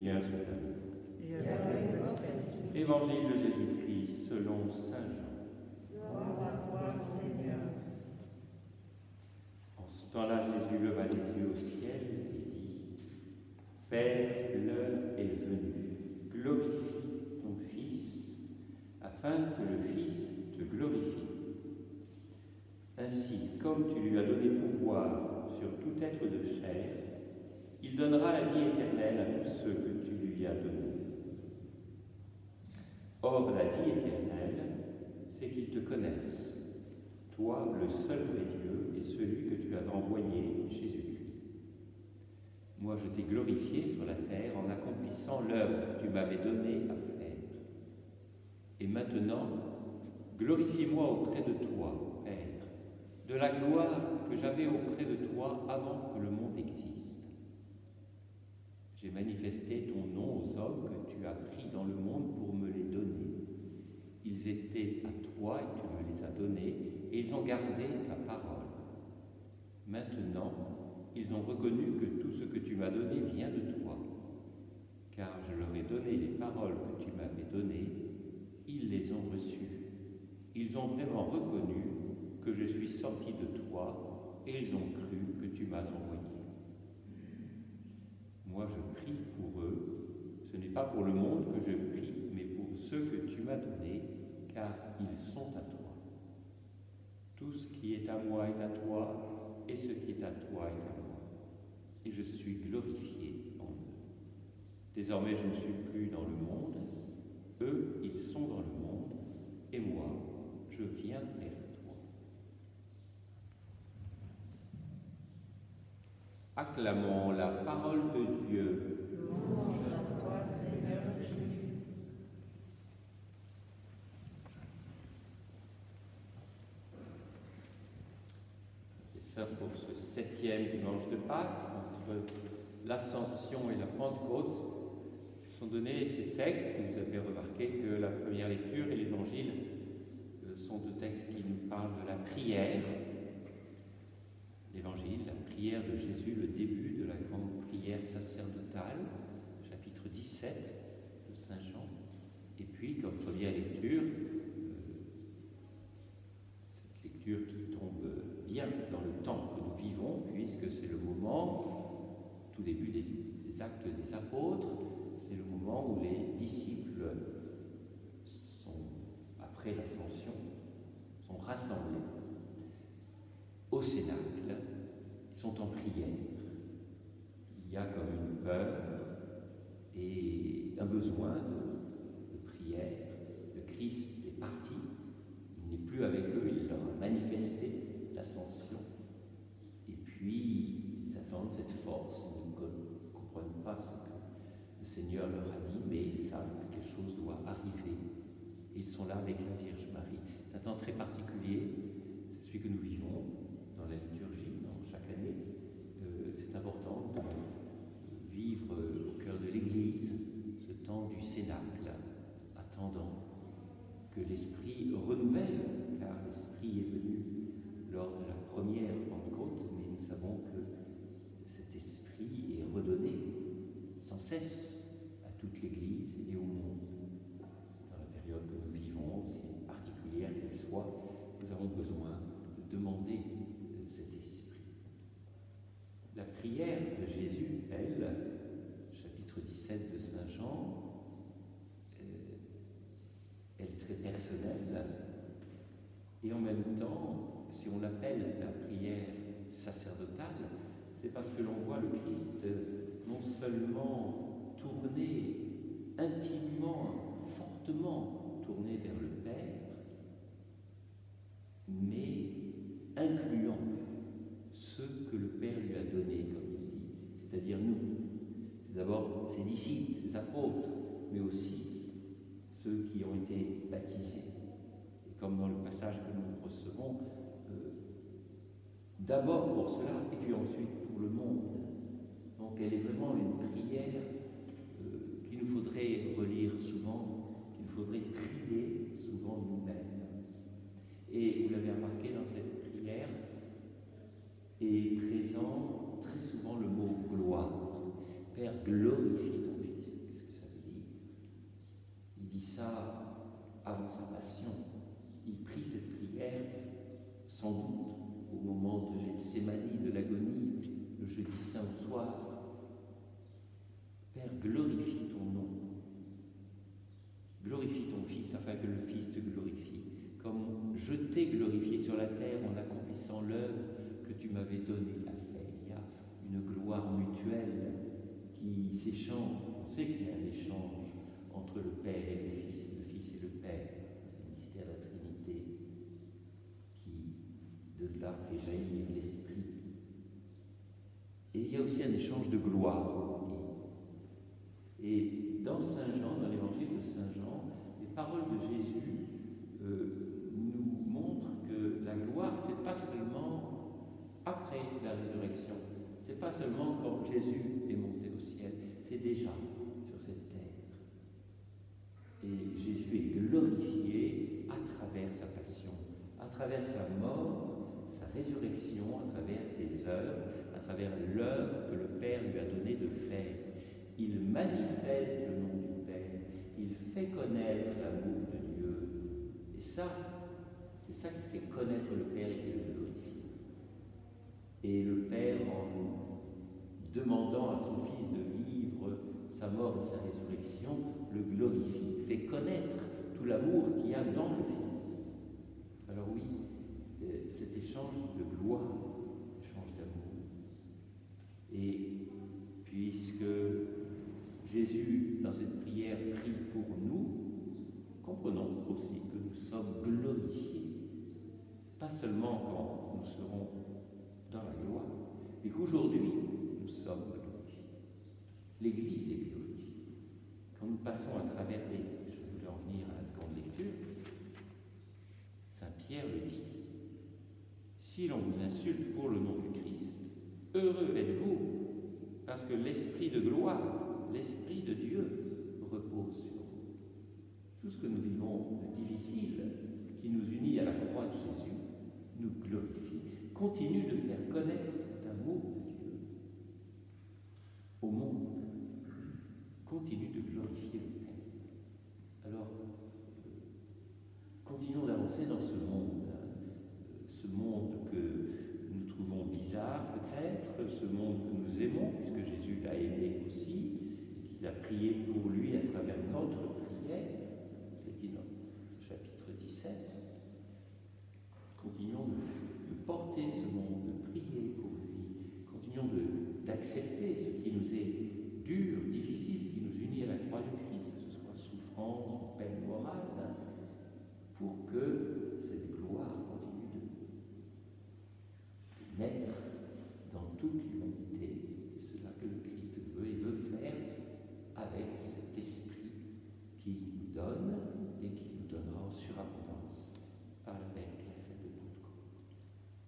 Seigneur soit avec vous. Et avec votre esprit. Évangile de Jésus-Christ selon saint Jean. Gloire à toi, Seigneur. En ce temps-là, Jésus leva les yeux au ciel et dit : Père, l'heure est venue. Glorifie ton Fils, afin que le Fils te glorifie. Ainsi, comme tu lui as donné pouvoir sur tout être de chair, il donnera la vie éternelle à tous ceux que tu lui as donnés. Or, la vie éternelle, c'est qu'ils te connaissent, toi, le seul vrai Dieu, et celui que tu as envoyé, Jésus-Christ. Moi, je t'ai glorifié sur la terre en accomplissant l'œuvre que tu m'avais donnée à faire. Et maintenant, glorifie-moi auprès de toi, Père, de la gloire que j'avais auprès de toi avant que le monde existe. J'ai manifesté ton nom aux hommes que tu as pris dans le monde pour me les donner. Ils étaient à toi et tu me les as donnés, et ils ont gardé ta parole. Maintenant, ils ont reconnu que tout ce que tu m'as donné vient de toi, car je leur ai donné les paroles que tu m'avais données, ils les ont reçues. Ils ont vraiment reconnu que je suis sorti de toi, et ils ont cru que tu m'as envoyé. Moi, je prie pour eux. Ce n'est pas pour le monde que je prie, mais pour ceux que tu m'as donnés, car ils sont à toi. Tout ce qui est à moi est à toi, et ce qui est à toi est à moi. Et je suis glorifié en eux. Désormais, je ne suis plus dans le monde. Eux, ils sont dans le monde, et moi, je viens vers toi. Acclamons la parole de Dieu. Louange à toi, Seigneur Jésus. C'est ça pour ce 7e dimanche de Pâques, entre l'Ascension et la Pentecôte, sont donnés ces textes. Vous avez remarqué que la première lecture et l'Évangile sont deux textes qui nous parlent de la prière. L'Évangile, la prière de Jésus, le début de la grande prière sacerdotale, chapitre 17 de Saint Jean. Et puis, comme première lecture, cette lecture qui tombe bien dans le temps que nous vivons, puisque c'est le moment, tout début des actes des apôtres, c'est le moment où les disciples après l'ascension, sont rassemblés au Cénacle, ils sont en prière. Il y a comme une peur et un besoin de prière. Le Christ est parti, il n'est plus avec eux, il leur a manifesté l'ascension. Et puis, ils attendent cette force, ils ne comprennent pas ce que le Seigneur leur a dit, mais ils savent que quelque chose doit arriver. Et ils sont là avec la Vierge Marie. C'est un temps très particulier, c'est celui que nous vivons dans la liturgie, chaque année. C'est important de vivre au cœur de l'Église ce temps du Cénacle, attendant que l'Esprit renouvelle, car l'Esprit est venu lors de la première Pentecôte, mais nous savons que cet Esprit est redonné sans cesse à toute l'Église et au monde. Dans la période que nous vivons, aussi particulière qu'elle soit, nous avons besoin de demander cet Esprit. La prière de Jésus, elle, chapitre 17 de Saint Jean, elle est très personnelle, et en même temps, si on l'appelle la prière sacerdotale, c'est parce que l'on voit le Christ non seulement tourné intimement, fortement tourné vers le Père, mais incluant ceux que le Père lui a donnés, comme il dit, c'est-à-dire nous. C'est d'abord ses disciples, ses apôtres, mais aussi ceux qui ont été baptisés. Et comme dans le passage que nous recevons, d'abord pour cela, et puis ensuite pour le monde. Donc elle est vraiment une prière qu'il nous faudrait relire souvent, qu'il nous faudrait prier souvent nous-mêmes. Et vous l'avez remarqué, dans cette prière est présent très souvent le mot gloire. Père, glorifie ton Fils. sans doute au moment de Gethsémani, de l'agonie, le jeudi saint au soir. Père, glorifie ton nom. Glorifie ton Fils afin que le Fils te glorifie, comme je t'ai glorifié sur la terre en accomplissant l'œuvre que tu m'avais donnée à faire. Il y a une gloire mutuelle qui s'échange. On sait qu'il y a un échange entre le Père et le Fils et le Père. C'est le mystère de la Trinité qui, de là, fait jaillir l'Esprit. Et il y a aussi un échange de gloire. Et dans Saint Jean, dans l'évangile de Saint Jean, les paroles de Jésus nous montrent que la gloire, c'est pas seulement après la résurrection, c'est pas seulement quand Jésus est monté au ciel, c'est déjà sur cette terre. Et Jésus est glorifié à travers sa passion, à travers sa mort, sa résurrection, à travers ses œuvres, à travers l'œuvre que le Père lui a donné de faire. Il manifeste le nom du Père, il fait connaître l'amour de Dieu. Et ça, c'est ça qui fait connaître le Père et qui le glorifie. Et le Père, en demandant à son Fils de vivre sa mort et sa résurrection, le glorifie, fait connaître tout l'amour qu'il y a dans le Fils. Alors oui, cet échange de gloire, échange d'amour. Et puisque Jésus, dans cette prière, prie pour nous, comprenons aussi que nous sommes glorifiés, pas seulement quand nous serons dans la gloire, mais qu'aujourd'hui, nous sommes glorifiés. L'Église est glorifiée. Quand nous passons à travers les... Je voulais en venir à la seconde lecture. Saint Pierre le dit. Si l'on vous insulte pour le nom du Christ, heureux êtes-vous, parce que l'Esprit de gloire, l'Esprit de Dieu repose sur vous. Tout ce que nous vivons de difficile, qui nous unit à la croix de Jésus, nous glorifie, continue de faire connaître cet amour de Dieu au monde, continue de glorifier le Père. Alors, continuons d'avancer dans ce monde que nous trouvons bizarre peut-être, ce monde que nous aimons, puisque Jésus l'a aimé aussi, qu'il a prié pour lui à travers notre prière, c'est dans ce chapitre 17. Continuons de porter ce monde, de prier pour lui, continuons d'accepter ce qui nous est dur, difficile, ce qui nous unit à la croix du Christ, que ce soit souffrance ou peine morale, pour que cette gloire continue de naître dans toute l'humanité. C'est cela que le Christ veut et veut faire avec cet esprit qu'il nous donne et qu'il nous donnera en surabondance par la Vierge.